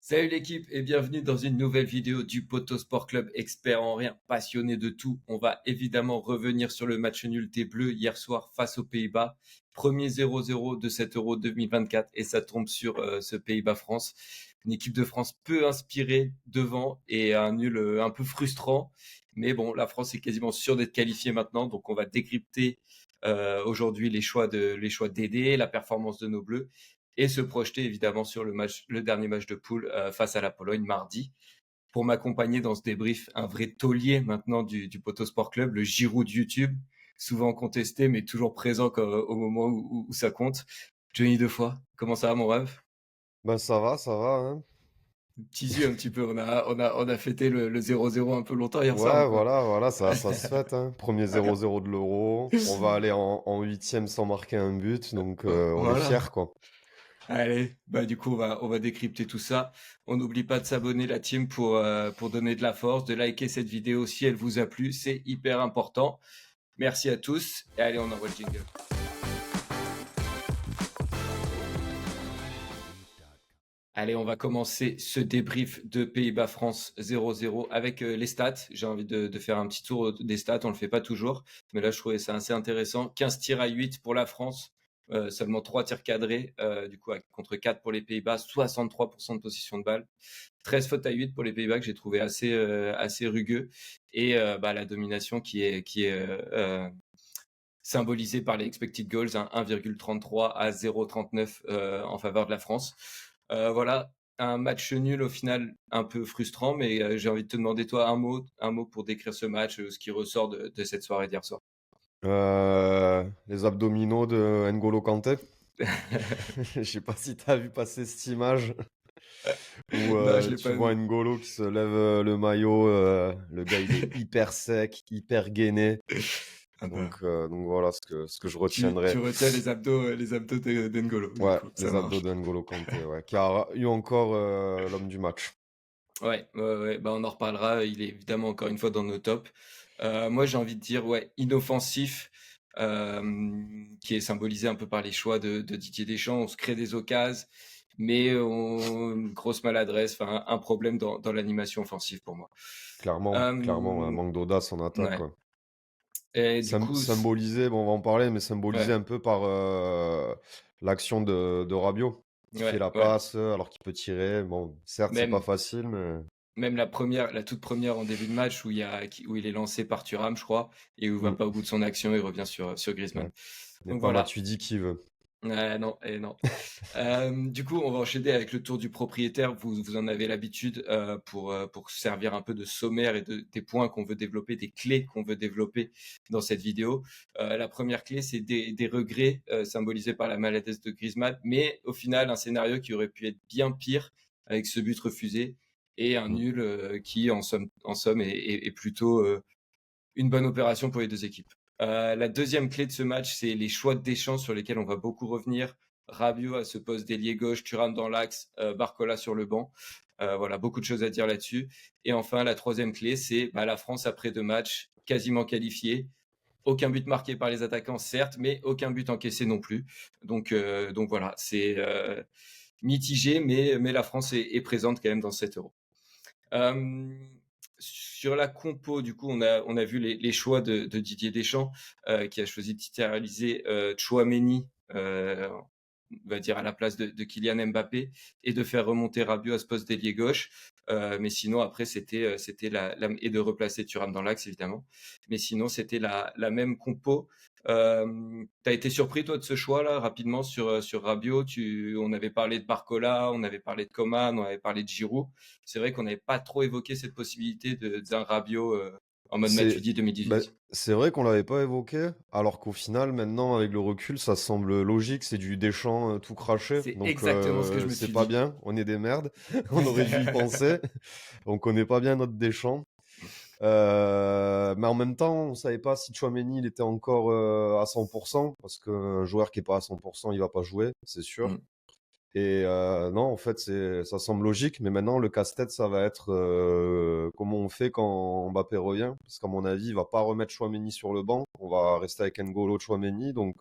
Salut l'équipe et bienvenue dans une nouvelle vidéo du Poto Sport Club, expert en rien, passionné de tout. On va évidemment revenir sur le match nul des Bleus hier soir face aux Pays-Bas. Premier 0-0 de cet Euro 2024 et ça tombe sur ce Pays-Bas-France. Une équipe de France peu inspirée devant et un nul un peu frustrant. Mais bon, la France est quasiment sûre d'être qualifiée maintenant, donc on va décrypter aujourd'hui les choix d'aider, la performance de nos Bleus et se projeter évidemment sur le dernier match de poule face à la Pologne mardi. Pour m'accompagner dans ce débrief, un vrai taulier maintenant du Poto Sport Club, le Giroud de YouTube, souvent contesté mais toujours présent au moment où ça compte. Johnny Defoy, comment ça va mon rêve? Ben ça va, hein. Petit yeux un petit peu, on a fêté le 0-0 un peu longtemps hier soir ou Ouais, quoi? voilà, ça se fait, hein. Premier 0-0 de l'Euro. On va aller en huitième sans marquer un but, donc on est Voilà. fiers, quoi. Allez, bah du coup on va décrypter tout ça. On n'oublie pas de s'abonner la team pour donner de la force, de liker cette vidéo si elle vous a plu, c'est hyper important. Merci à tous et allez on envoie le jingle. Allez, on va commencer ce débrief de Pays-Bas-France 0-0 avec les stats. J'ai envie de faire un petit tour des stats, on le fait pas toujours, mais là je trouvais ça assez intéressant. 15 tirs à 8 pour la France, seulement 3 tirs cadrés, du coup contre 4 pour les Pays-Bas, 63% de possession de balle. 13 fautes à 8 pour les Pays-Bas que j'ai trouvé assez rugueux et la domination qui est symbolisée par les expected goals, hein, 1,33 à 0,39 en faveur de la France. Voilà, un match nul au final un peu frustrant, mais j'ai envie de te demander toi un mot pour décrire ce match, ce qui ressort de cette soirée d'hier soir. Les abdominaux de N'Golo Kanté. Je sais pas si t'as vu passer cette image où Non, je l'ai tu pas vois vu. N'Golo qui se lève le maillot. Le gars, il est hyper sec, hyper gainé. Ah bah, Donc voilà ce que je tu retiendrai. retiens les abdos d'Engolo, du Ouais, coup, ça les abdos marche. de N'Golo Kanté, ouais, qui a eu encore l'homme du match. Ouais, ouais, ouais, bah on en reparlera. Il est évidemment encore une fois dans nos tops. Moi, j'ai envie de dire, ouais, inoffensif, qui est symbolisé un peu par les choix de Didier Deschamps. On se crée des occasions, mais une grosse maladresse, enfin un problème dans l'animation offensive pour moi. Clairement, un Euh, manque d'audace en attaque, ouais. quoi. Et du coup, Symbolisé, bon, on va en parler, mais symbolisé ouais, un peu par l'action de Rabiot, qui fait ouais, la ouais. passe alors qu'il peut tirer. Bon, certes, c'est pas Même, facile, mais même la toute première en début de match où il est lancé par Thuram, je crois, et où il va hmm, pas au bout de son action, il revient sur ouais. Griezmann. Il n'est Donc pas voilà. Matuidi qui veut. Non, et non. Du coup, on va enchaîner avec le tour du propriétaire. Vous en avez l'habitude pour servir un peu de sommaire et des points qu'on veut développer, des clés qu'on veut développer dans cette vidéo. La première clé, c'est des regrets symbolisés par la maladresse de Griezmann, mais au final, un scénario qui aurait pu être bien pire avec ce but refusé et un Hmm. nul qui, en somme est plutôt une bonne opération pour les deux équipes. La deuxième clé de ce match, c'est les choix de Deschamps sur lesquels on va beaucoup revenir. Rabiot à ce poste d'ailier gauche, Thuram dans l'axe, Barcola sur le banc. Voilà, beaucoup de choses à dire là-dessus. Et enfin, la troisième clé, c'est la France après 2 matchs, quasiment qualifiée. Aucun but marqué par les attaquants, certes, mais aucun but encaissé non plus. Donc voilà, c'est mitigé, mais la France est présente quand même dans cet Euro. Euh, Sur la compo, du coup, on a vu les choix de Didier Deschamps, qui a choisi de titulariser Tchouaméni, on va dire à la place de Kylian Mbappé, et de faire remonter Rabiot à ce poste d'ailier gauche. Mais sinon, après, c'était et de replacer Thuram dans l'axe, évidemment. Mais sinon, c'était la même compo. T'as été surpris, toi, de ce choix-là, rapidement, sur Rabiot? On avait parlé de Barcola, on avait parlé de Coman, on avait parlé de Giroud. C'est vrai qu'on n'avait pas trop évoqué cette possibilité d'un Rabiot en mode C'est Matuidi bah, 2018. c'est vrai qu'on l'avait pas évoqué, alors qu'au final, maintenant, avec le recul, ça semble logique. C'est du Deschamps tout craché, C'est donc exactement ce que je me c'est suis pas dit. bien. On est des merdes. On aurait dû y penser. On connaît pas bien notre Deschamps. Mais en même temps, on savait pas si Chouameni il était encore à 100%, parce qu'un joueur qui est pas à 100%, il va pas jouer, c'est sûr. Mm. Et non, en fait, ça semble logique, mais maintenant le casse-tête, ça va être comment on fait quand Mbappé revient, parce qu'à mon avis, il va pas remettre Chouameni sur le banc. On va rester avec N'Golo Chouameni, donc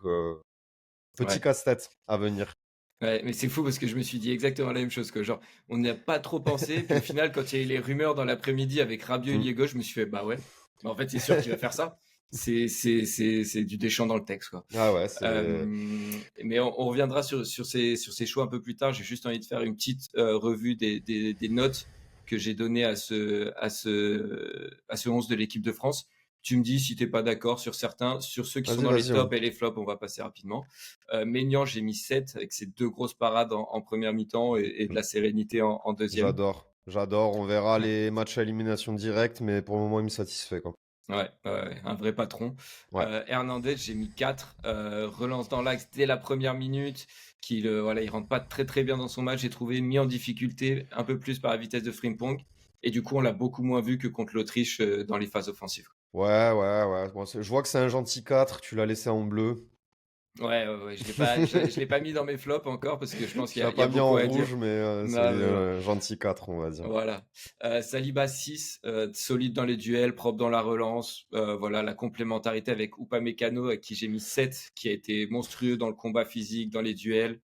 petit Ouais. casse-tête à venir. Ouais, mais c'est fou parce que je me suis dit exactement la même chose, que genre, on n'y a pas trop pensé, puis au final, quand il y a eu les rumeurs dans l'après-midi avec Rabiot et Mm. Liego, je me suis fait: «Bah ouais, bah, en fait, c'est sûr qu'il va faire ça». C'est du Deschamps dans le texte, quoi. Ah ouais, c'est. Mais on reviendra sur ces choix un peu plus tard. J'ai juste envie de faire une petite, revue des notes que j'ai données à ce 11 de l'équipe de France. Tu me dis si tu es pas d'accord sur certains. Sur ceux qui sont Vas-y, dans les vas-y, ouais. tops et les flops, on va passer rapidement. Maignan, j'ai mis 7 avec ses 2 grosses parades en première mi-temps et de la sérénité en deuxième. J'adore. J'adore. On verra les matchs à élimination directe, mais pour le moment, il me satisfait, quoi. Ouais, ouais, ouais, un vrai patron. Ouais. Hernandez, j'ai mis 4. Relance dans l'axe dès la première minute. Voilà, il rentre pas très très bien dans son match. J'ai trouvé mis en difficulté un peu plus par la vitesse de Frimpong. Et du coup, on l'a beaucoup moins vu que contre l'Autriche dans les phases offensives. Ouais, ouais, ouais. Bon, je vois que c'est un gentil 4. Tu l'as laissé en bleu. Ouais, ouais, ouais. Je l'ai pas mis dans mes flops encore parce que je pense Tu qu'il y l'as a, il y pas a mis en beaucoup à dire. rouge, mais c'est Non, mais ouais. gentil 4, on va dire. Voilà. Saliba 6, solide dans les duels, propre dans la relance. Voilà, la complémentarité avec Upamecano, à qui j'ai mis 7, qui a été monstrueux dans le combat physique, dans les duels,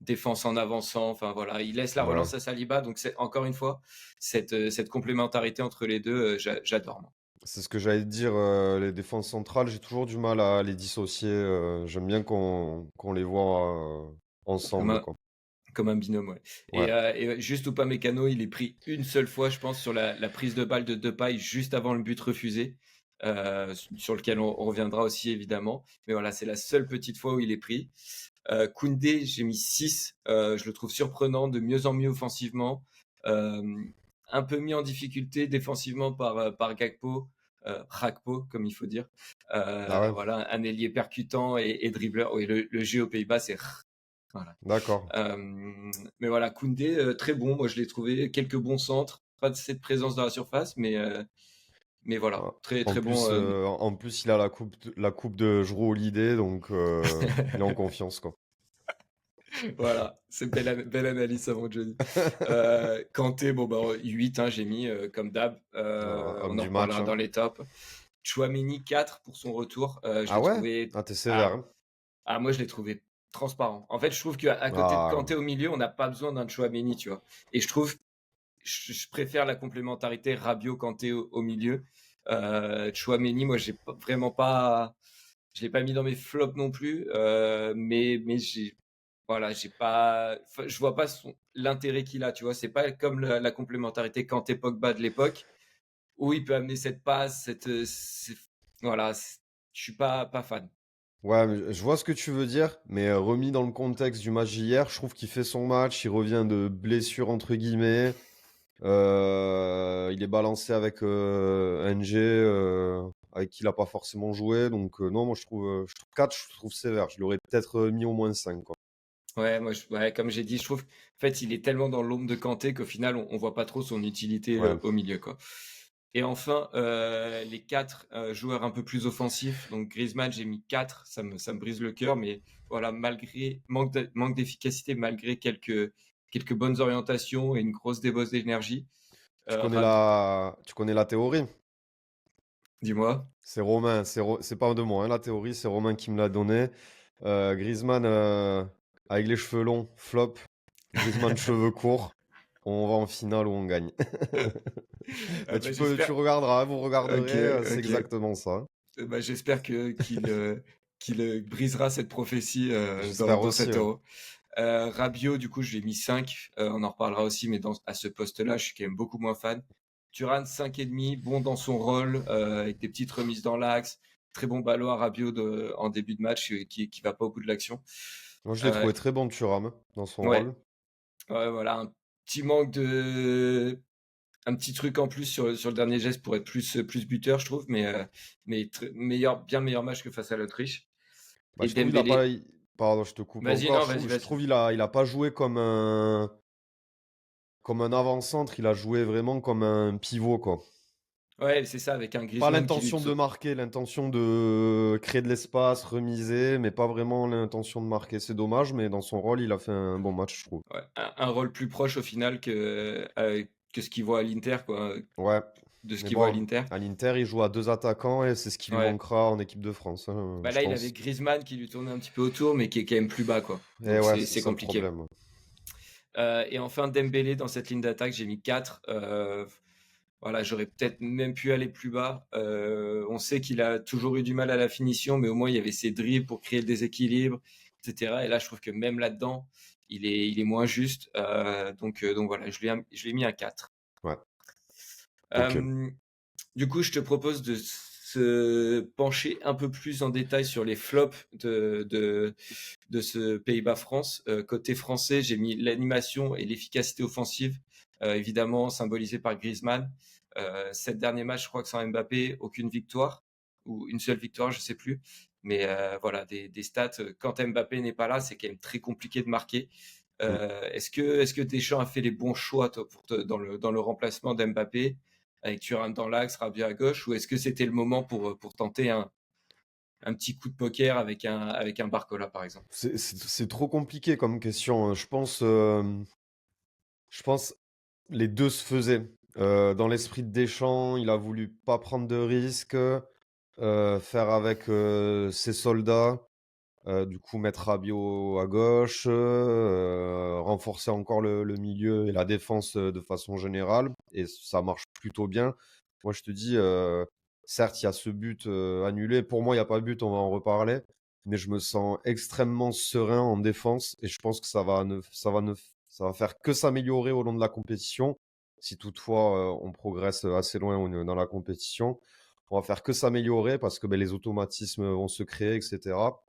défense en avançant. Enfin voilà, il laisse la Ouais. relance à Saliba. Donc c'est encore une fois cette complémentarité entre les deux, j'adore, moi. C'est ce que j'allais te dire. Les défenses centrales, j'ai toujours du mal à les dissocier. J'aime bien qu'on les voit Comme ensemble, un, quoi. comme un binôme, ouais. Ouais. Et juste Upamecano, il est pris une seule fois, je pense, sur la prise de balle de Depay juste avant le but refusé, sur lequel on reviendra aussi évidemment. Mais voilà, c'est la seule petite fois où il est pris. Koundé, j'ai mis 6. Je le trouve surprenant, de mieux en mieux offensivement. Euh, un peu mis en difficulté défensivement par Gakpo, Rakpo, comme il faut dire. Ah ouais, Voilà, un ailier percutant et dribbleur. Oui, le G aux Pays-Bas, c'est voilà. d'accord. Mais voilà, Koundé, très bon. Moi, je l'ai trouvé. Quelques bons centres. Pas de cette présence dans la surface, mais voilà. Ah. Très, très bon. En plus, il a la coupe de Jrou Holiday, donc il est en confiance, quoi. Voilà, c'est belle analyse, ça, mon Johnny. Kanté, bon, bah, 8, hein, j'ai mis, comme d'hab. Homme On en du match, reparlera hein. dans les tops. Chouameni, 4 pour son retour. Je Ah l'ai ouais? trouvé. Ah, t'es sévère, Ah, hein. moi, je l'ai trouvé transparent. En fait, je trouve qu'à côté de Ah, Kanté au milieu, on n'a pas besoin d'un Chouameni, tu vois. Et je trouve, je préfère la complémentarité Rabiot-Kanté au milieu. Chouameni, moi, vraiment pas. Je l'ai pas mis dans mes flops non plus, mais voilà, je vois pas l'intérêt qu'il a, tu vois. C'est pas comme la complémentarité Kanté Pogba de l'époque où il peut amener cette passe, voilà, je suis pas fan. ouais, mais je vois ce que tu veux dire, mais remis dans le contexte du match d'hier, je trouve qu'il fait son match, il revient de blessure entre guillemets, il est balancé avec NG, avec qui il a pas forcément joué, donc non, moi je trouve 4, je trouve sévère, je l'aurais peut-être mis au moins 5, quoi. Ouais, moi, ouais, comme j'ai dit, je trouve, en fait, il est tellement dans l'ombre de Kanté qu'au final, on voit pas trop son utilité Ouais. au milieu, quoi. Et enfin, les 4 joueurs un peu plus offensifs. Donc Griezmann, j'ai mis 4, ça me brise le cœur, mais voilà, malgré manque d'efficacité, malgré quelques bonnes orientations et une grosse débauche d'énergie. Tu connais Rabi, la théorie? dis-moi. C'est Romain, c'est pas de moi, hein, la théorie, c'est Romain qui me l'a donné. Griezmann avec les cheveux longs, flop. Griezmann cheveux courts, on va en finale où on gagne. Ah Mais bah, tu j'espère. regarderas, vous Ok, regarderez, c'est ok. exactement ça. Bah, j'espère qu'il brisera cette prophétie dans, J'espère dans aussi, cet ouais. Euro. Rabiot, du coup, je l'ai mis 5. On en reparlera aussi, mais à ce poste-là, je suis quand même beaucoup moins fan. Thuram, 5,5, bon dans son rôle, avec des petites remises dans l'axe. Très bon ballon à Rabiot en début de match, qui va pas au bout de l'action. Moi, je l'ai Euh, trouvé très bon, Thuram, dans son ouais, rôle. ouais, voilà, petit manque de. Un petit truc en plus sur le dernier geste pour être plus buteur, je trouve, mais bien meilleur match que face à l'Autriche. Bah, Et je trouve il a pas. Dembélé, Pardon, je te coupe vas-y, encore. non, Je vas-y, trouve, je vas-y. trouve il a pas joué comme un avant-centre, il a joué vraiment comme un pivot, quoi. Ouais, c'est ça, avec un Pas Griezmann qui lui. l'intention de marquer, l'intention de créer de l'espace, remiser, mais pas vraiment l'intention de marquer. C'est dommage, mais dans son rôle, il a fait un bon match, je trouve. Ouais, un rôle plus proche au final que ce qu'il voit à l'Inter, quoi. Ouais. de ce Mais qu'il voit à bon, l'Inter. à l'Inter, il joue à 2 attaquants et c'est ce qui lui Ouais. manquera en équipe de France, hein, Bah je là, il avait pense. Griezmann qui lui tournait un petit peu autour, mais qui est quand même plus bas, quoi. Et Donc ouais, c'est c'est c'est ça le compliqué. problème. Et enfin, Dembélé dans cette ligne d'attaque, j'ai mis 4. Voilà, j'aurais peut-être même pu aller plus bas. On sait qu'il a toujours eu du mal à la finition, mais au moins il y avait ses dribbles pour créer le déséquilibre, etc. Et là, je trouve que même là-dedans, il est moins juste. Donc voilà, je l'ai mis à 4. Ouais, OK. Euh, du coup, je te propose de se pencher un peu plus en détail sur les flops de ce Pays-Bas-France. Côté français, j'ai mis l'animation et l'efficacité offensive, évidemment symbolisée par Griezmann. 7 derniers matchs, je crois que sans Mbappé, aucune victoire, ou une seule victoire, je sais plus. Mais voilà, des stats. Quand Mbappé n'est pas là, c'est quand même très compliqué de marquer. Mmh. Est-ce que Deschamps a fait les bons choix, toi, dans le remplacement d'Mbappé, avec Thuram dans l'axe, Rabiot à gauche, ou est-ce que c'était le moment pour tenter un petit coup de poker avec un Barcola, par exemple? C'est trop compliqué comme question, hein. Je pense les 2 se faisaient. Dans l'esprit de Deschamps, il a voulu pas prendre de risques, faire avec, ses soldats, du coup mettre Rabiot à gauche, renforcer encore le milieu et la défense, de façon générale et ça marche plutôt bien. Moi, je te dis, certes, il y a ce but, annulé. Pour moi, il y a pas but, on va en reparler, mais je me sens extrêmement serein en défense et je pense que ça va faire que s'améliorer au long de la compétition. Si toutefois, on progresse assez loin dans la compétition, on va faire que s'améliorer parce que, beh, les automatismes vont se créer et cetera.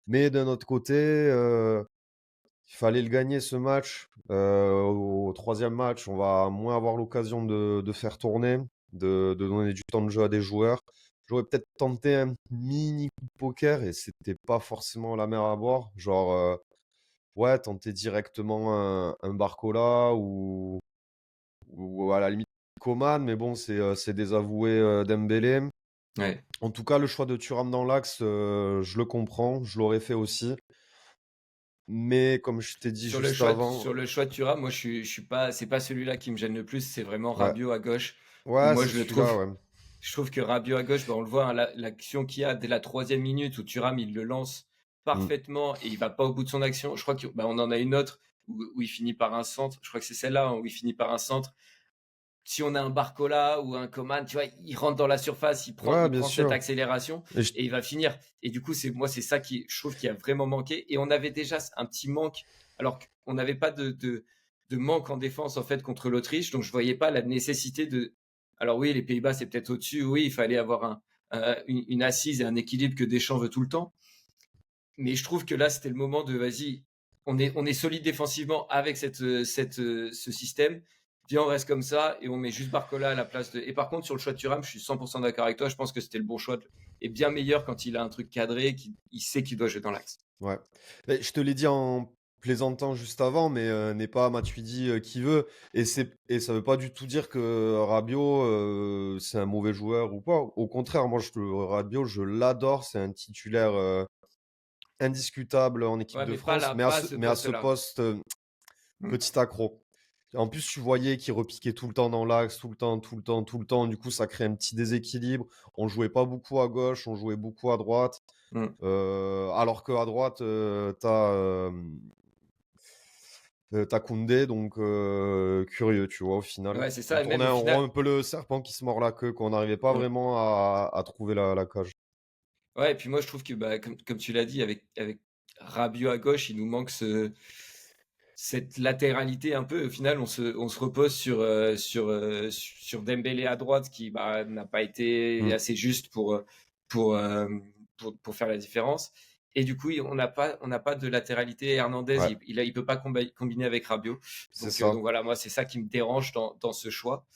Mais d'un autre côté, il fallait le gagner ce match. Au 3e match, on va moins avoir l'occasion de faire tourner, de donner du temps de jeu à des joueurs. J'aurais peut-être tenté un mini coup de poker et c'était pas forcément la mer à boire. Genre, ouais, tenter directement un Barcola ou à la limite Coman, mais bon, c'est désavoué, Dembélé. Ouais. En tout cas, le choix de Thuram dans l'axe, je le comprends, je l'aurais fait aussi. Mais comme je t'ai dit Sur le juste choix, avant, sur le choix de Thuram, moi je suis pas, c'est pas celui-là qui me gêne le plus, c'est vraiment ouais, Rabiot à gauche, où ouais, moi c'est celui-là, ouais. je trouve que Rabiot à gauche, bah, on le voit, hein, l'action qu'il y a dès la 3e minute où Thuram il le lance Mm. parfaitement et il va pas au bout de son action. Je crois qu'on bah, on en a une autre où il finit par un centre. Je crois que c'est celle-là, hein, où il finit par un centre. Si on a un Barcola ou un Coman, tu vois, il rentre dans la surface, il prend, Ouais, il bien prend cette sûr. accélération Et et il va finir. Et du coup, c'est ça qui, je trouve, qui a vraiment manqué. Et on avait déjà un petit manque, alors qu'on n'avait pas de manque en défense en fait contre l'Autriche, donc je voyais pas la nécessité de. Alors oui, les Pays-Bas c'est peut-être au-dessus. Oui, il fallait avoir une assise et un équilibre que Deschamps veut tout le temps. Mais je trouve que là, c'était le moment de vas-y, on est solide défensivement avec ce système. Viens, on reste comme ça et on met juste Barcola à la place de. Et par contre, sur le choix de Thuram, je suis 100% d'accord avec toi. Je pense que c'était le bon choix et bien meilleur quand il a un truc cadré, qu'il il sait qu'il doit jouer dans l'axe. ouais. Mais je te l'ai dit en plaisantant juste avant, mais n'est pas Matuidi qui veut. Et ça veut pas du tout dire que Rabiot, c'est un mauvais joueur ou pas. Au contraire, moi, Rabiot, je l'adore. C'est un titulaire indiscutable en équipe Ouais, de mais pas France. là, Mais à pas à ce, ce mais à ce poste-là. poste, Hmm. petit accro. En plus, tu voyais qu'il repiquait tout le temps dans l'axe, tout le temps, tout le temps, tout le temps. Du coup, ça crée un petit déséquilibre. On jouait pas beaucoup à gauche, on jouait beaucoup à droite. Hmm. Alors qu'à droite, t'as Koundé, donc curieux, tu vois, au final. Ouais, c'est On ça. Et même tournait au un rond final, un peu le serpent qui se mord la queue, qu'on n'arrivait pas hmm. vraiment à trouver la cage. Ouais, et puis moi, je trouve que, bah, comme tu l'as dit, avec Rabiot à gauche, il nous manque cette latéralité un peu. Au final, on se repose sur Dembélé à droite qui bah, n'a pas été Mm. assez juste pour, euh, pour faire la différence. Et du coup, on n'a pas de latéralité. Hernandez, Ouais, il peut pas combiner avec Rabiot. c'est Donc ça. voilà, moi, c'est ça qui me dérange dans ce choix.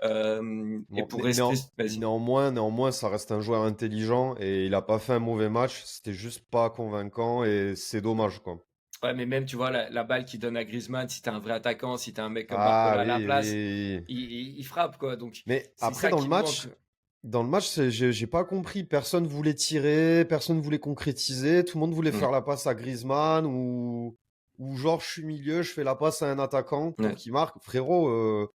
Et Bon, pour rester, vas-y. néanmoins, ça reste un joueur intelligent et il a pas fait un mauvais match. C'était juste pas convaincant et c'est dommage, quoi. Ouais, mais même, tu vois, la balle qu'il donne à Griezmann, si t'es un vrai attaquant, si t'as un mec comme Ah Barcola à la oui, place, oui, oui. il frappe, quoi. Donc, Mais c'est après, ça qui me manque. dans le match, j'ai pas compris. Personne voulait tirer, personne voulait concrétiser. Tout le monde voulait Mm. faire la passe à Griezmann ou genre je suis milieu, je fais la passe à un attaquant pour Ouais. qu'il marque. Frérot,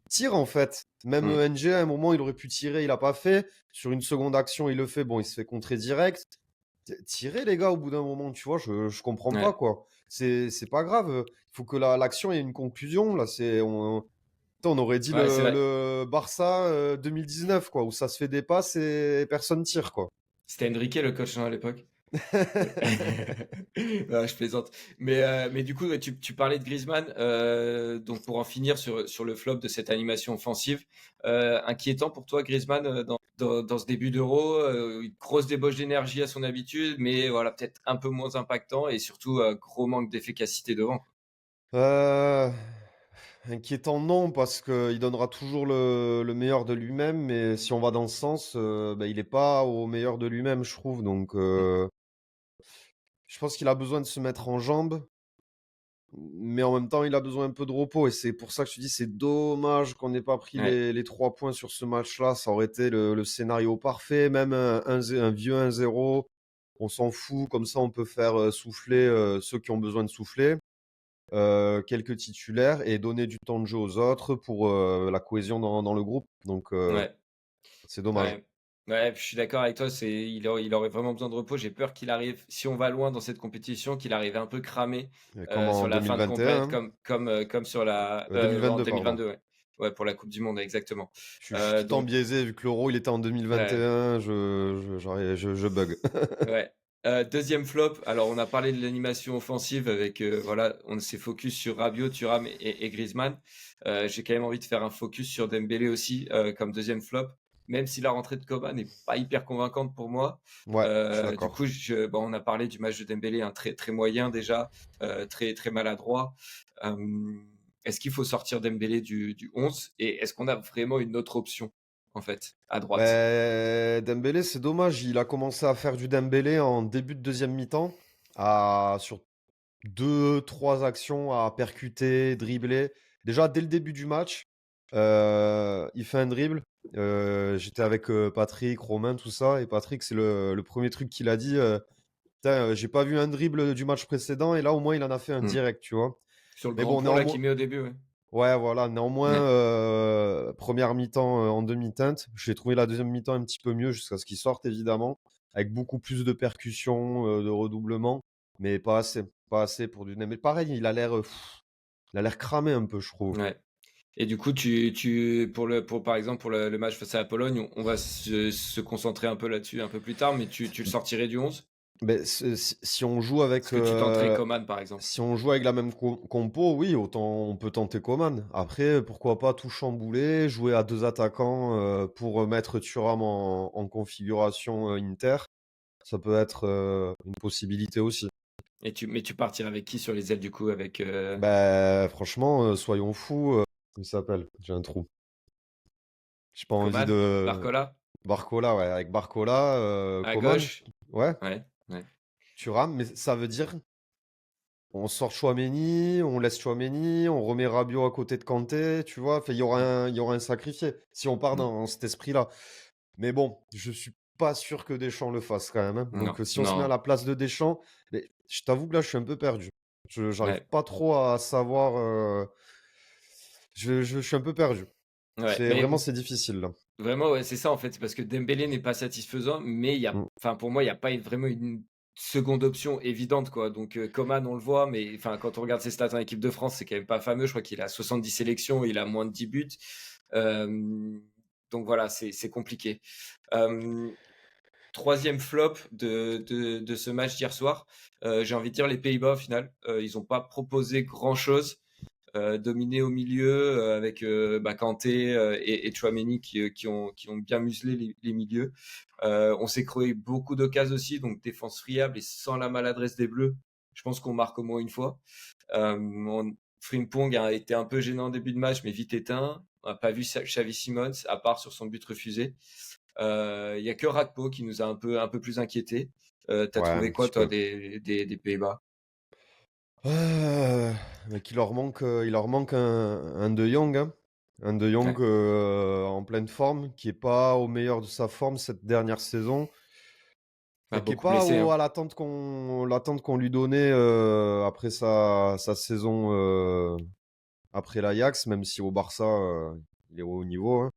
tire en fait. Même Mm. NG, à un moment, il aurait pu tirer, il a pas fait. Sur une seconde action, il le fait. Bon, il se fait contrer direct. Tirez les gars au bout d'un moment, tu vois, je comprends pas Ouais. quoi. C'est pas grave. Il faut que l'action ait une conclusion. Là, putain, on aurait dit Ouais, c'est vrai. le Barça 2019 quoi, où ça se fait des passes et personne tire quoi. C'était Enrique le coach, non, à l'époque? Non, je plaisante. Mais du coup, ouais, tu parlais de Griezmann. Donc, pour en finir sur le flop de cette animation offensive, inquiétant pour toi, Griezmann, dans ce début d'Euro, une grosse débauche d'énergie à son habitude, mais voilà, peut-être un peu moins impactant et surtout gros manque d'efficacité devant. Euh, Inquiétant non, parce qu'il donnera toujours le meilleur de lui-même, mais si on va dans ce sens, bah, il est pas au meilleur de lui-même, je trouve. Donc, Mm. je pense qu'il a besoin de se mettre en jambes, mais en même temps, il a besoin un peu de repos. Et c'est pour ça que je te dis, c'est dommage qu'on n'ait pas pris Ouais. les 3 points sur ce match-là. Ça aurait été le scénario parfait, même un vieux 1-0. On s'en fout, comme ça, on peut faire souffler ceux qui ont besoin de souffler. Quelques titulaires et donner du temps de jeu aux autres pour la cohésion dans le groupe. Donc, Ouais. c'est dommage. Ouais. Ouais, je suis d'accord avec toi, il aurait vraiment besoin de repos. J'ai peur qu'il arrive, si on va loin dans cette compétition, qu'il arrive un peu cramé Comme en sur la fin de compète, 2021, comme sur hein. en 2022, pardon. 2022, ouais. Ouais, pour la Coupe du Monde, exactement. Je suis tout le temps Donc, biaisé vu que l'Euro il était en ouais, 2021, je bug. ouais. Deuxième flop, alors on a parlé de l'animation offensive avec, voilà, on s'est focus sur Rabiot, Thuram et Griezmann. J'ai quand même envie de faire un focus sur Dembélé aussi comme deuxième flop, même si la rentrée de Coman n'est pas hyper convaincante pour moi. Ouais, je suis Du coup, d'accord. bon, on a parlé du match de Dembélé, un très très moyen déjà, très très maladroit. Euh, Est-ce qu'il faut sortir Dembélé du 11 et est-ce qu'on a vraiment une autre option en fait à droite? Dembélé, c'est dommage. Il a commencé à faire du Dembélé en début de deuxième mi-temps, sur 2, 3 actions à percuter, dribbler. Déjà, dès le début du match, il fait un dribble. J'étais avec Patrick, Romain, tout ça. Et Patrick, c'est le premier truc qu'il a dit. Putain, j'ai pas vu un dribble du match précédent. Et là, au moins, il en a fait un Hmm. direct, tu vois. Sur le Mais grand bon, plan là néanmoins, qu'il met au début, ouais. ouais, voilà. Néanmoins, Ouais. première mi-temps en demi-teinte. J'ai trouvé la deuxième mi-temps un petit peu mieux jusqu'à ce qu'il sorte, évidemment. Avec beaucoup plus de percussions, de redoublement. Mais pas assez. Pas assez pour du. Mais pareil, il a l'air cramé un peu, je trouve. Ouais. Et du coup, par exemple, pour le match face à la Pologne, on va se concentrer un peu là-dessus un peu plus tard, mais tu le sortirais du 11? Mais si on joue Est-ce que tu tenterais Coman, par exemple? la même compo, oui, autant on peut tenter Coman. Après, pourquoi pas tout chambouler, jouer à 2 attaquants pour mettre Thuram en configuration Inter. Ça peut être une possibilité aussi. Mais tu partirais avec qui sur les ailes, du coup, avec Bah, franchement, soyons fous. Comment il s'appelle? J'ai un trou. J'ai pas envie Coman? de. Barcola? Barcola, ouais. Avec Barcola, À Coman. gauche? Ouais, Ouais, ouais. Thuram. Mais ça veut dire on sort Chouameni, on laisse Chouameni, on remet Rabiot à côté de Kanté, tu vois. Enfin, il y aura un sacrifié si on part Mm. dans cet esprit-là. Mais bon, je suis pas sûr que Deschamps le fasse quand même, hein. Non, Donc, si on se met à non. la place de Deschamps, mais je t'avoue que là, je suis un peu perdu. J'arrive Ouais, pas trop à savoir. Je suis un peu perdu. ouais. Mais C'est difficile là. vraiment, ouais, c'est ça en fait, c'est parce que Dembélé n'est pas satisfaisant, mais Mm. enfin pour moi, il y a pas vraiment une seconde option évidente quoi. Donc Coman, on le voit, mais enfin quand on regarde ses stats en équipe de France, c'est quand même pas fameux. Je crois qu'il a 70 sélections, il a moins de 10 buts. Euh, donc voilà, c'est compliqué. Euh, Troisième flop de ce match d'hier soir, j'ai envie de dire les Pays-Bas au final. Ils n'ont pas proposé grand-chose. Dominé au milieu avec Kanté et Tchouaméni qui ont bien muselé les milieux. On s'est créé beaucoup d'occasions aussi, donc défense friable et sans la maladresse des Bleus. Je pense qu'on marque au moins une fois. Frimpong a été un peu gênant en début de match, mais vite éteint. On n'a pas vu Xavi Simons, à part sur son but refusé. Il y a que Rakpo qui nous a un peu plus inquiété. T'as Ouais, un trouvé quoi, petit toi, peu. des Pays-Bas? Mais il leur manque un De Jong, hein. Un De Jong Ouais, en pleine forme, qui est pas au meilleur de sa forme cette dernière saison. pas Enfin, qui est beaucoup pas blessé, hein. à l'attente qu'on lui donnait après sa saison après l'Ajax, même si au Barça, il est au haut niveau, hein.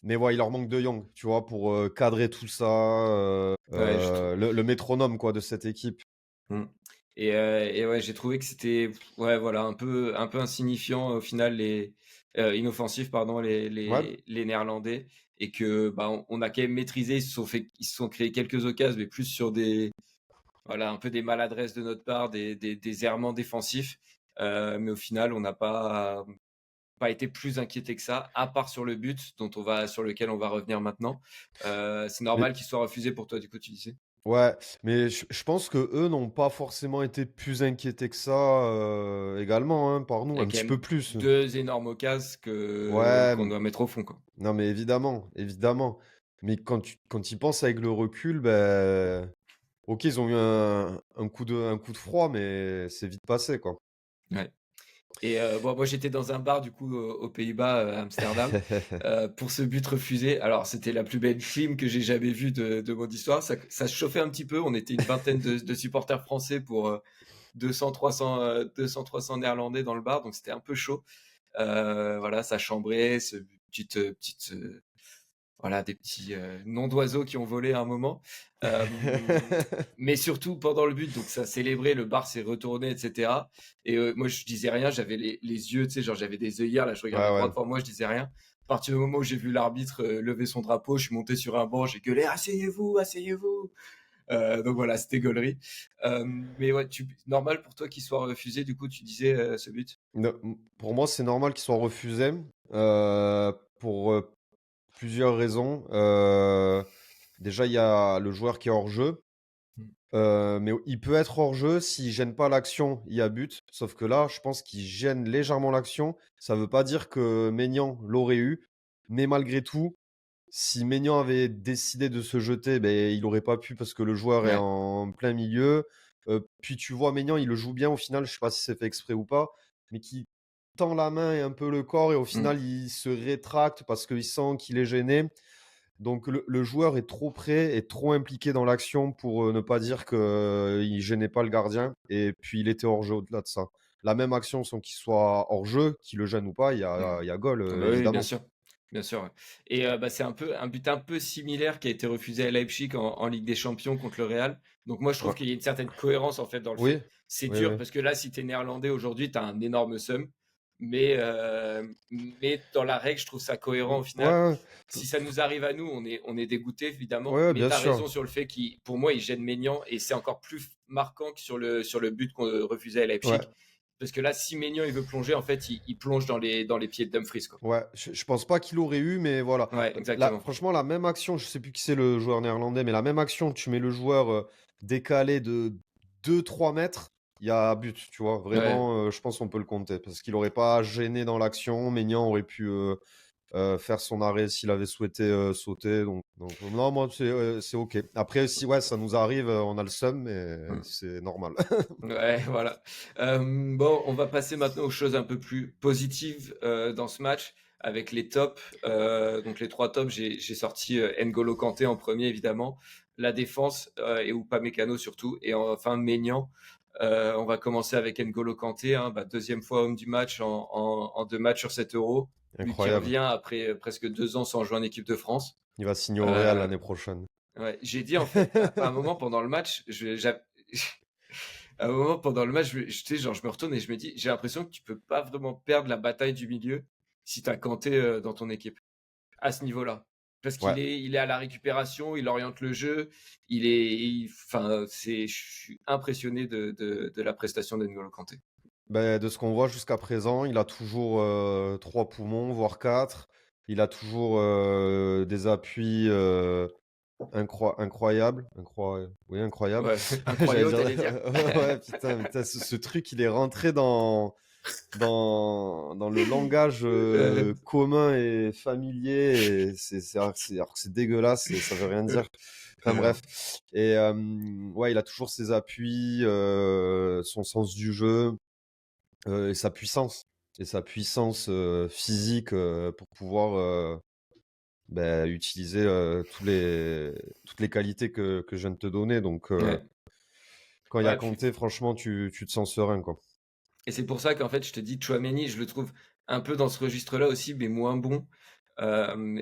Mais ouais, il leur manque De Jong, tu vois, pour cadrer tout ça, Ouais, je trouve. le métronome quoi, de cette équipe. Mmh. Et ouais, j'ai trouvé que c'était, ouais, voilà, un peu insignifiant au final, inoffensif, pardon, Ouais, les Néerlandais, et que, bah, on a quand même maîtrisé. Ils se sont créés quelques occasions, mais plus sur des, voilà, un peu des maladresses de notre part, des errements défensifs, mais au final, on n'a pas été plus inquiété que ça, à part sur le but sur lequel on va revenir maintenant. C'est mais normal qu'il soit refusé pour toi, du coup, tu disais? ouais, mais je pense qu'eux n'ont pas forcément été plus inquiétés que ça, également, hein, par Il nous, y a un quand petit peu même plus. 2 énormes occasions Ouais, qu'on doit mettre au fond, quoi. non mais évidemment, évidemment. Mais quand tu y penses avec le recul, ben OK, ils ont eu un coup de froid, mais c'est vite passé, quoi. Ouais. Et bon, moi, j'étais dans un bar, du coup, aux Pays-Bas, à Amsterdam, pour ce but refusé. Alors, c'était la plus belle clim que j'ai jamais vue de mon histoire. Ça se chauffait un petit peu. On était une vingtaine de supporters français pour 200-300 Néerlandais dans le bar, donc c'était un peu chaud. Voilà, ça chambrait, petite, voilà, des petits noms d'oiseaux qui ont volé à un moment. Mais surtout pendant le but, donc ça a célébré, le bar s'est retourné, etc. Et moi, je disais rien, j'avais les yeux, tu sais, genre j'avais des œillères, là, je regardais Ouais, droit ouais. devant moi, je disais rien. À partir du moment où j'ai vu l'arbitre lever son drapeau, je suis monté sur un banc, j'ai gueulé: asseyez-vous, asseyez-vous. Donc voilà, c'était gaulerie. Mais ouais, normal pour toi qu'il soit refusé, du coup, tu disais ce but? Pour moi, c'est normal qu'ils soient refusés, pour, plusieurs raisons. Déjà, il y a le joueur qui est hors jeu, Mm. mais il peut être hors jeu s'il gêne pas l'action, il y a but. Sauf que là, je pense qu'il gêne légèrement l'action. Ça veut pas dire que Maignan l'aurait eu, mais malgré tout, si Maignan avait décidé de se jeter, ben il aurait pas pu parce que le joueur est Ouais. en plein milieu. Puis tu vois Maignan, il le joue bien au final, je sais pas si c'est fait exprès ou pas, mais qui tend la main et un peu le corps et au Mm. final, il se rétracte parce qu'il sent qu'il est gêné. Donc le joueur est trop près et trop impliqué dans l'action pour, ne pas dire qu'il gênait pas le gardien et puis il était hors jeu au-delà de ça. La même action sans qu'il soit hors jeu, qu'il le gêne ou pas, Mmh. il y a goal, Ah bah, oui, bien évidemment. sûr. Bien sûr, ouais. Et bah, c'est un but un peu similaire qui a été refusé à Leipzig en Ligue des Champions contre le Real. Donc moi, je trouve Ouais. qu'il y a une certaine cohérence, en fait, dans le Oui, fait. C'est oui, dur oui. parce que là, si tu es néerlandais aujourd'hui, tu as un énorme seum. Mais dans la règle, je trouve ça cohérent au Ouais, final. ouais. Si ça nous arrive à nous, on est dégoûté, évidemment. Ouais, Mais bien tu as sûr. raison sur le fait qu'il, pour moi, il gêne Maignan, et c'est encore plus marquant que sur le but qu'on refusait à Ouais, Leipzig. Parce que là, si Maignan il veut plonger, en fait, il plonge dans les pieds de Dumfries, quoi. ouais. Je pense pas qu'il aurait eu, mais voilà. Ouais, Là, exactement. franchement, la même action, je sais plus qui c'est le joueur néerlandais, mais la même action, tu mets le joueur décalé de 2-3 mètres, il y a but, tu vois. Ouais, Vraiment, je pense qu'on peut le compter. Parce qu'il aurait pas gêné dans l'action. Maignan aurait pu faire son arrêt s'il avait souhaité sauter. Donc, non, moi, c'est OK. Après, si ouais, ça nous arrive, on a le seum, mais mmh, c'est normal. ouais, voilà. Bon, on va passer maintenant aux choses un peu plus positives dans ce match avec les tops. Donc les 3 tops, j'ai sorti N'Golo Kanté en premier, évidemment, la défense et Upamecano surtout, et enfin Maignan. On va commencer avec N'Golo Kanté, hein, bah, 2e fois homme du match en 2 matchs sur 7 euros. Lui qui Incroyable. revient après presque 2 ans sans jouer en équipe de France. Il va signer au Real Euh, l'année prochaine. ouais, j'ai dit en fait à un moment pendant le match, à un moment pendant le match, tu sais, genre, je me retourne et je me dis, j'ai l'impression que tu peux pas vraiment perdre la bataille du milieu si tu as Kanté dans ton équipe à ce niveau-là. Parce Ouais. qu'il est à la récupération, il oriente le jeu, enfin, je suis impressionné de la prestation d'N'Golo Kanté. Ben, de ce qu'on voit jusqu'à présent, il a toujours 3 poumons, voire 4. Il a toujours des appuis incroyables. Oui, incroyables. Ouais, J'allais incroyable, dire. t'allais dire. Ouais, ouais, putain, ce truc, il est rentré dans le langage commun et familier. Et alors que c'est dégueulasse et ça veut rien dire. Enfin bref. Et ouais, il a toujours ses appuis, son sens du jeu. Et sa puissance physique, pour pouvoir, utiliser, toutes les qualités que je viens de te donner donc Ouais. quand il y a Ouais, puis Kanté franchement tu te sens serein, quoi. Et c'est pour ça qu'en fait, je te dis, Tchouaméni, je le trouve un peu dans ce registre-là aussi, mais moins bon.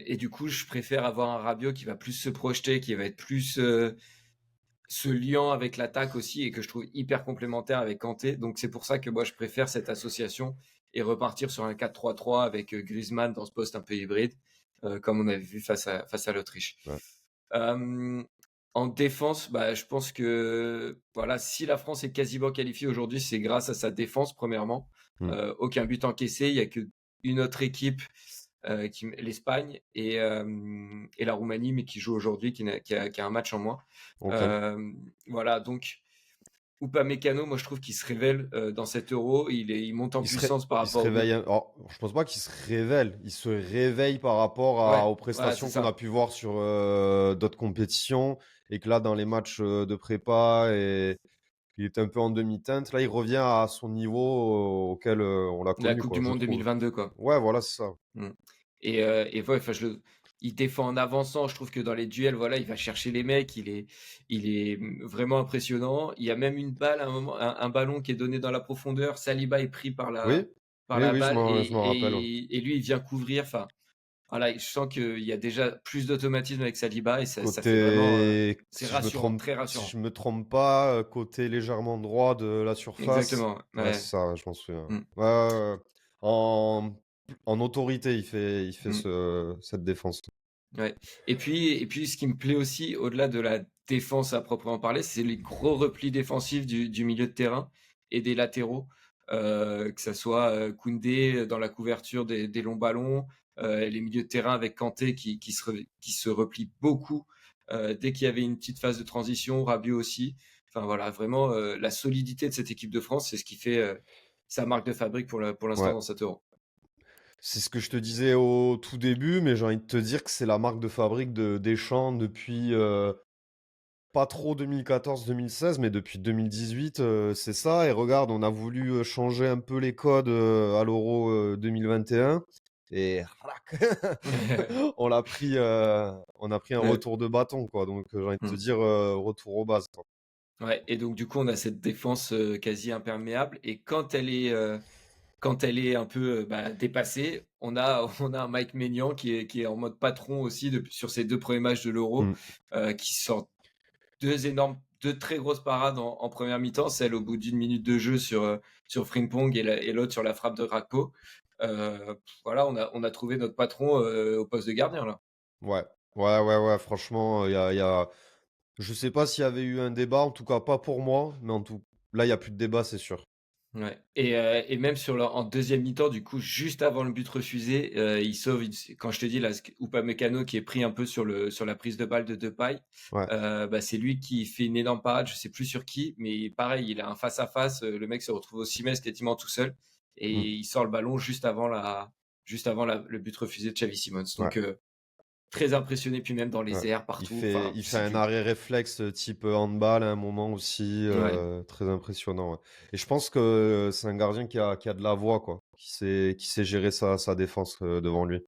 Et du coup, je préfère avoir un Rabiot qui va plus se projeter, qui va être plus ce lien avec l'attaque aussi, et que je trouve hyper complémentaire avec Kanté. Donc c'est pour ça que moi, je préfère cette association et repartir sur un 4-3-3 avec Griezmann dans ce poste un peu hybride, comme on avait vu face à l'Autriche. Ouais. En défense, bah, je pense que voilà, si la France est quasiment qualifiée aujourd'hui, c'est grâce à sa défense, premièrement. Mm. Aucun but encaissé. Il n'y a qu'une autre équipe, l'Espagne et la Roumanie, mais qui joue aujourd'hui, qui a un match en moins. Ok. Voilà, donc Upamecano, moi je trouve qu'il se révèle dans cet Euro. Il monte en puissance par Il se rapport au but. réveille. Alors, je pense pas qu'il se révèle. Il se réveille par rapport Ouais, aux voilà, c'est prestations qu'on a ça. pu voir sur d'autres compétitions. Et que là, dans les matchs de prépa, il était un peu en demi-teinte. Là, il revient à son niveau auquel on l'a La connu, Coupe quoi, du je Monde trouve. 2022, quoi. Ouais, voilà, c'est ça. Mm. Et ouais, enfin, il défend en avançant. Je trouve que dans les duels, voilà, il va chercher les mecs. Il est vraiment impressionnant. Il y a même une balle, à un moment, un ballon qui est donné dans la profondeur. Saliba est pris par Oui, par oui, la oui, balle je m'en rappelle. Ouais. et lui, il vient couvrir. Enfin, voilà, je sens qu'il y a déjà plus d'automatisme avec Saliba et ça fait vraiment, c'est rassurant, très Si rassurant. je me trompe pas, côté légèrement droit de la surface. Exactement. Ouais, c'est Ouais. ça, je m'en souviens. Mm. Ouais, ouais, ouais. En, en autorité, il fait Mm. cette défense. Ouais. Et puis, ce qui me plaît aussi, au-delà de la défense à proprement parler, c'est les gros replis défensifs du milieu de terrain et des latéraux, que ça soit Koundé dans la couverture des longs ballons, les milieux de terrain avec Kanté qui se replie beaucoup dès qu'il y avait une petite phase de transition, Rabiot aussi. Enfin voilà, vraiment la solidité de cette équipe de France, c'est ce qui fait sa marque de fabrique pour l'instant Ouais. dans cet Euro. C'est ce que je te disais au tout début, mais j'ai envie de te dire que c'est la marque de fabrique de Deschamps depuis pas trop 2014-2016, mais depuis 2018, c'est ça. Et regarde, on a voulu changer un peu les codes à l'Euro 2021. Et rac, on a pris un Ouais. retour de bâton, quoi. Donc, j'ai envie de te Mm. dire retour aux bases, quoi. Ouais, et donc du coup, on a cette défense quasi imperméable. Et quand elle est un peu bah, dépassée, on a un Mike Maignan qui est en mode patron aussi sur ses 2 premiers matchs de l'Euro, Mm. qui sort deux très grosses parades en première mi-temps, celle au bout d'une minute de jeu sur Frimpong et l'autre sur la frappe de Rakpo. Voilà, on a trouvé notre patron au poste de gardien là. Ouais, ouais. Franchement, il y a... Je sais pas s'il y avait eu un débat, en tout cas pas pour moi, mais là, il y a plus de débat, c'est sûr. Ouais. Et même en deuxième mi-temps, du coup, juste avant le but refusé, il sauve, quand je te dis là, Upamecano qui est pris un peu sur la prise de balle de Depay, Ouais. bah, c'est lui qui fait une énorme parade, je sais plus sur qui, mais pareil, il a un face-à-face, le mec se retrouve au 6 mètres quasiment tout seul, et Mm. il sort le ballon juste avant le but refusé de Xavi Simons. Ouais. Donc, très impressionné, puis même dans Ouais. les airs, partout, enfin, Il fait c'est un du... arrêt réflexe type handball à un moment aussi, Ouais. très impressionnant. Ouais. Et je pense que c'est un gardien qui a de la voix, quoi, qui sait gérer sa défense devant lui.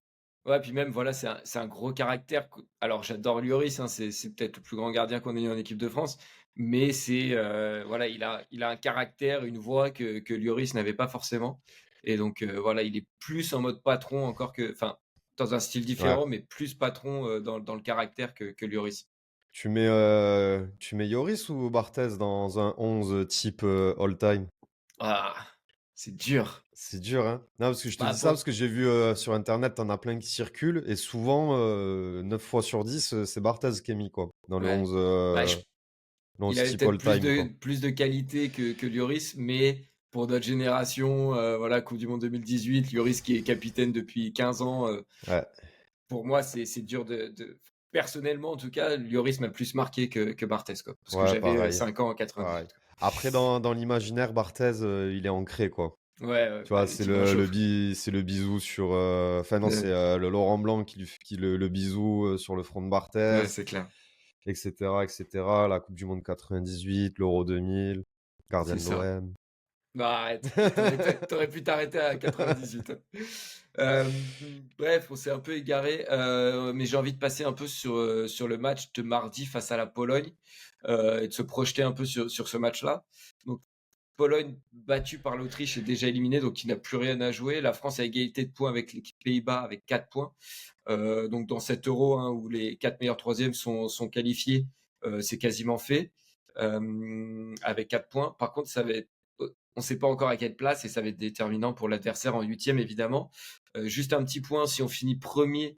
Ouais, puis même, voilà, c'est un gros caractère. Alors, j'adore Lloris, hein, c'est peut-être le plus grand gardien qu'on ait eu en équipe de France, mais voilà, il a un caractère, une voix que Lloris n'avait pas forcément. Et donc, voilà, il est plus en mode patron encore enfin, dans un style Ouais. différent, mais plus patron dans le caractère que Lloris. Tu mets Yoris ou Barthez dans un 11 type all-time? Ah, c'est dur. C'est dur, hein? Non, parce que je te Bah, dis ça parce que j'ai vu sur Internet, t'en as plein qui circulent, et souvent, 9 fois sur 10, c'est Barthez qui est mis, quoi, dans ouais. Bah, le il 11 avait type peut-être plus all-time, de, quoi. plus de qualité que Lloris, mais pour notre génération, voilà, Coupe du Monde 2018, Lloris qui est capitaine depuis 15 ans, Ouais, pour moi, c'est dur personnellement, en tout cas, Lloris m'a plus marqué que Barthez, quoi. Parce que ouais, j'avais pareil. 5 ans en Pareil. 98. Après, dans l'imaginaire, Barthez, il est ancré, quoi. Ouais, ouais, Tu bah, vois, les Tigres chauffent. c'est le bisou sur. Enfin, non, c'est Ouais, le Laurent Blanc qui le bisou sur le front de Barthez, ouais, c'est clair. etc., etc. La Coupe du Monde 98, l'Euro 2000, gardien C'est de ça. l'OM. Bah, arrête. T'aurais pu t'arrêter à 98. Euh, Bref, on s'est un peu égaré, mais j'ai envie de passer un peu sur le match de mardi face à la Pologne et de se projeter un peu sur ce match-là. Donc, Pologne battue par l'Autriche est déjà éliminée, donc il n'a plus rien à jouer. La France a égalité de points avec les Pays-Bas avec 4 points. Donc dans cet Euro où les 4 meilleurs troisièmes sont qualifiés, c'est quasiment fait avec 4 points. Par contre, ça va être, on ne sait pas encore à quelle place et ça va être déterminant pour l'adversaire en huitième évidemment. Juste un petit point, si on finit premier,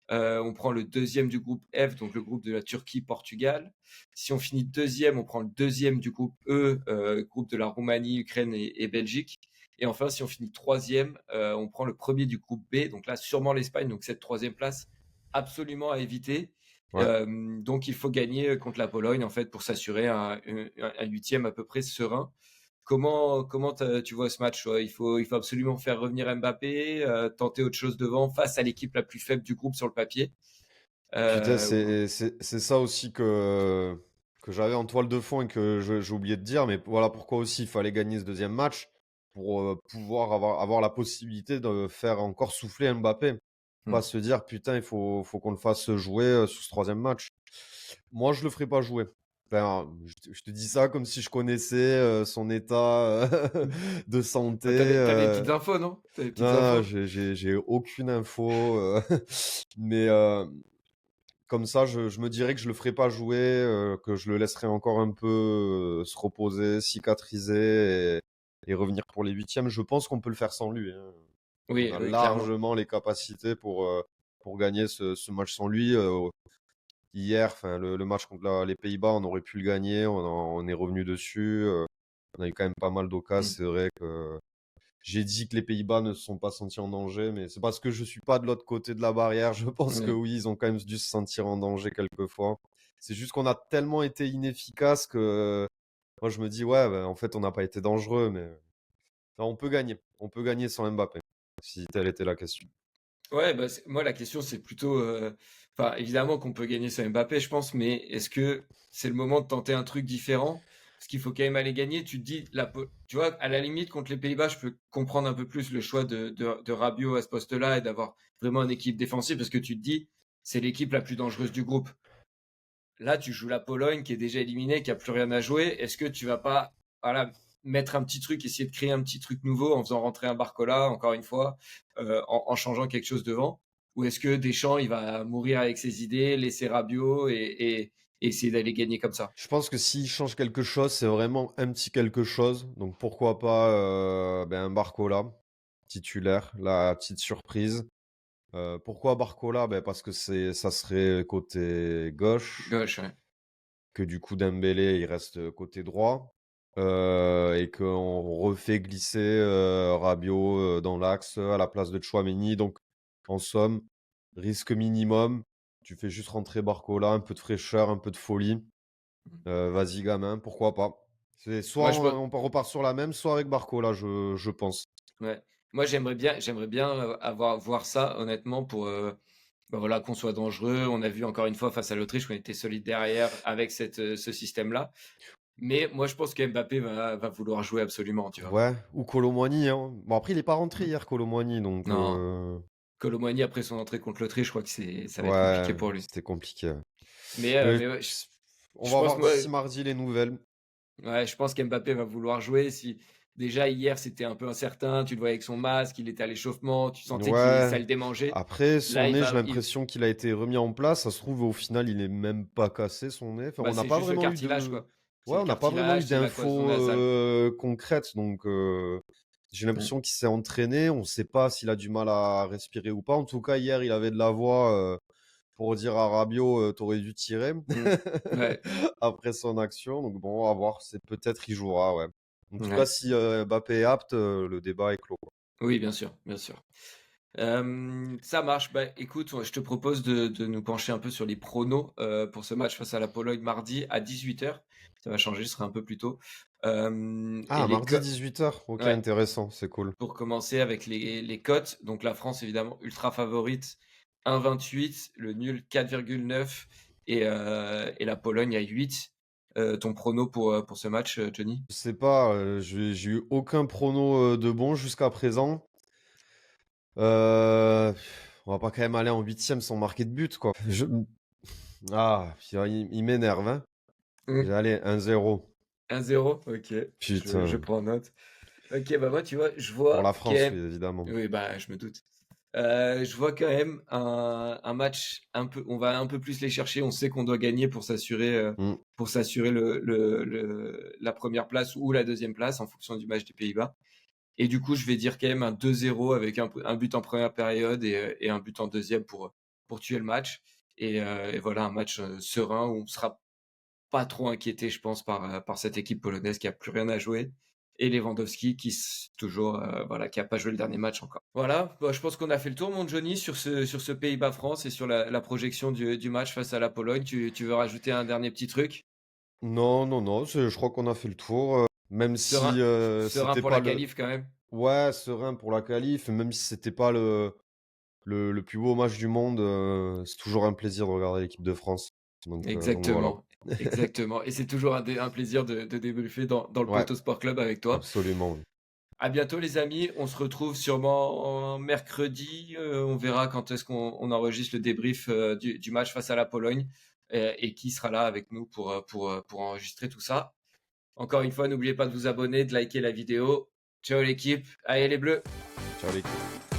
on prend le deuxième du groupe F, donc le groupe de la Turquie, Portugal. Si on finit deuxième, on prend le deuxième du groupe E, groupe de la Roumanie, Ukraine et Belgique. Et enfin, si on finit troisième, on prend le premier du groupe B, donc là sûrement l'Espagne, donc cette troisième place absolument à éviter. Ouais. Donc il faut gagner contre la Pologne en fait pour s'assurer un huitième à peu près serein. Comment tu vois ce match? Il faut absolument faire revenir Mbappé, tenter autre chose devant face à l'équipe la plus faible du groupe sur le papier. Putain, Ou- c'est ça aussi que j'avais en toile de fond et que j'ai oublié de dire, mais voilà pourquoi aussi il fallait gagner ce deuxième match pour pouvoir avoir la possibilité de faire encore souffler Mbappé. Hmm. Pas se dire, putain, faut qu'on le fasse jouer sur ce troisième match. Moi, je le ferai pas jouer. Enfin, je te dis ça comme si je connaissais son état de santé. T'as des petites infos, non? T'as des petites Non, non, infos? j'ai aucune info. Mais comme ça, je me dirais que je le ferai pas jouer, que je le laisserai encore un peu se reposer, cicatriser et revenir pour les huitièmes. Je pense qu'on peut le faire sans lui, hein. On Oui, a oui, clairement. largement les capacités pour gagner ce match sans lui. Hier, enfin, le match contre les Pays-Bas, on aurait pu le gagner. On est revenu dessus. On a eu quand même pas mal d'occasions. Hmm. C'est vrai que j'ai dit que les Pays-Bas ne se sont pas sentis en danger, mais c'est parce que je suis pas de l'autre côté de la barrière. Je pense que Ouais. oui, ils ont quand même dû se sentir en danger quelquefois. C'est juste qu'on a tellement été inefficace que moi je me dis ouais, ben, en fait on n'a pas été dangereux, mais enfin, on peut gagner. On peut gagner sans Mbappé, si telle était la question. Ouais, bah, moi, la question, c'est plutôt. Enfin, évidemment qu'on peut gagner sur Mbappé, je pense, mais est-ce que c'est le moment de tenter un truc différent? Parce qu'il faut quand même aller gagner. Tu te dis, tu vois, à la limite, contre les Pays-Bas, je peux comprendre un peu plus le choix de Rabiot à ce poste-là et d'avoir vraiment une équipe défensive parce que tu te dis, c'est l'équipe la plus dangereuse du groupe. Là, tu joues la Pologne qui est déjà éliminée, qui a plus rien à jouer. Est-ce que tu vas pas, voilà, mettre un petit truc, essayer de créer un petit truc nouveau en faisant rentrer un Barcola, encore une fois, en changeant quelque chose devant? Ou est-ce que Deschamps, il va mourir avec ses idées, laisser Rabiot et essayer d'aller gagner comme ça? Je pense que s'il change quelque chose, c'est vraiment un petit quelque chose. Donc pourquoi pas ben, Barcola, titulaire, la petite surprise. Pourquoi Barcola? Ben, parce que ça serait côté gauche, Gauche, ouais. que du coup Dembélé il reste côté droit, et qu'on refait glisser Rabiot dans l'axe à la place de Tchouaméni. Donc en somme, risque minimum, tu fais juste rentrer Barcola, un peu de fraîcheur, un peu de folie. Vas-y gamin, pourquoi pas. C'est soit Moi, je, on repart sur la même, soit avec Barcola, je pense. ouais. Moi, j'aimerais bien voir ça, honnêtement, pour bah voilà, qu'on soit dangereux. On a vu encore une fois face à l'Autriche qu'on était solide derrière avec ce système-là. Mais moi, je pense que Mbappé va vouloir jouer absolument, tu vois. Ouais, ou Colomboigny, hein. Bon après il est pas rentré hier Colomboigny, donc Non, Colomboigny, après son entrée contre l'Autriche, je crois que ça va être ouais, compliqué pour lui. c'était compliqué. Mais ouais, On je va pense, voir moi, d'ici mardi les nouvelles. ouais, je pense qu'Mbappé va vouloir jouer. Si déjà hier c'était un peu incertain, tu le voyais avec son masque, il était à l'échauffement, tu sentais Ouais. ça le démangeait. Après, Là, son nez, j'ai l'impression qu'il a été remis en place. Ça se trouve, au final, il est même pas cassé son nez. Enfin, bah, on n'a c'est pas juste le vraiment eu cartilage, de. quoi. C'est Ouais, le on n'a pas vraiment eu cartilage, c'est la cloison d'infos nasale. concrètes. Donc, j'ai Mm, l'impression qu'il s'est entraîné. On ne sait pas s'il a du mal à respirer ou pas. En tout cas, hier, il avait de la voix pour dire à Rabiot, t'aurais dû tirer mm. Ouais, après son action. Donc, bon, on va voir. C'est peut-être il jouera, ouais. En tout cas, ouais. si Mbappé est apte, le débat est clos. Oui, bien sûr, bien sûr. Ça marche. Bah, écoute, je te propose de nous pencher un peu sur les pronos pour ce match face à la Pologne mardi à 18h. Ça va changer, ce sera un peu plus tôt. Et Ah, mardi 18h. Ok, ouais, intéressant. C'est cool. pour commencer avec les cotes. Donc la France, évidemment, ultra favorite, 1,28, le nul 4,9 et la Pologne à 8. Ton prono pour ce match, Johnny? Je sais pas, j'ai eu aucun prono de bon jusqu'à présent. Euh, on va pas quand même aller en huitième sans marquer de but, quoi. Ah, il m'énerve, hein. Mm. Allez, 1-0. 1-0, ok, je Putain, prends note. Ok, bah moi, tu vois, je pour vois la quand France, même. oui, évidemment. Oui, bah, je me doute. Je vois quand même un match un peu. On va un peu plus les chercher. On sait qu'on doit gagner Mm. pour s'assurer la première place ou la deuxième place en fonction du match des Pays-Bas. Et du coup, je vais dire quand même un 2-0 avec un but en première période et un but en deuxième pour tuer le match. Et voilà, un match serein où on sera pas trop inquiété, je pense, par cette équipe polonaise qui a plus rien à jouer. Et Lewandowski toujours, voilà, qui a pas joué le dernier match encore. Voilà, bah, je pense qu'on a fait le tour, mon Johnny, sur ce Pays-Bas-France et sur la projection du match face à la Pologne. Tu veux rajouter un dernier petit truc? Non, non, non, je crois qu'on a fait le tour. Même Serein, si serein c'était pour pas la le. qualif quand même. Ouais, serein pour la qualif, même si c'était pas le plus beau match du monde, c'est toujours un plaisir de regarder l'équipe de France. Donc voilà. Exactement, exactement. Et c'est toujours un plaisir de débriefer dans le Ouais, Poteau Sport Club avec toi. absolument. Oui. À bientôt les amis, on se retrouve sûrement mercredi, on verra quand est-ce qu'on enregistre le débrief du match face à la Pologne et qui sera là avec nous pour enregistrer tout ça. Encore une fois, n'oubliez pas de vous abonner, de liker la vidéo. Ciao l'équipe, allez les Bleus! Ciao l'équipe.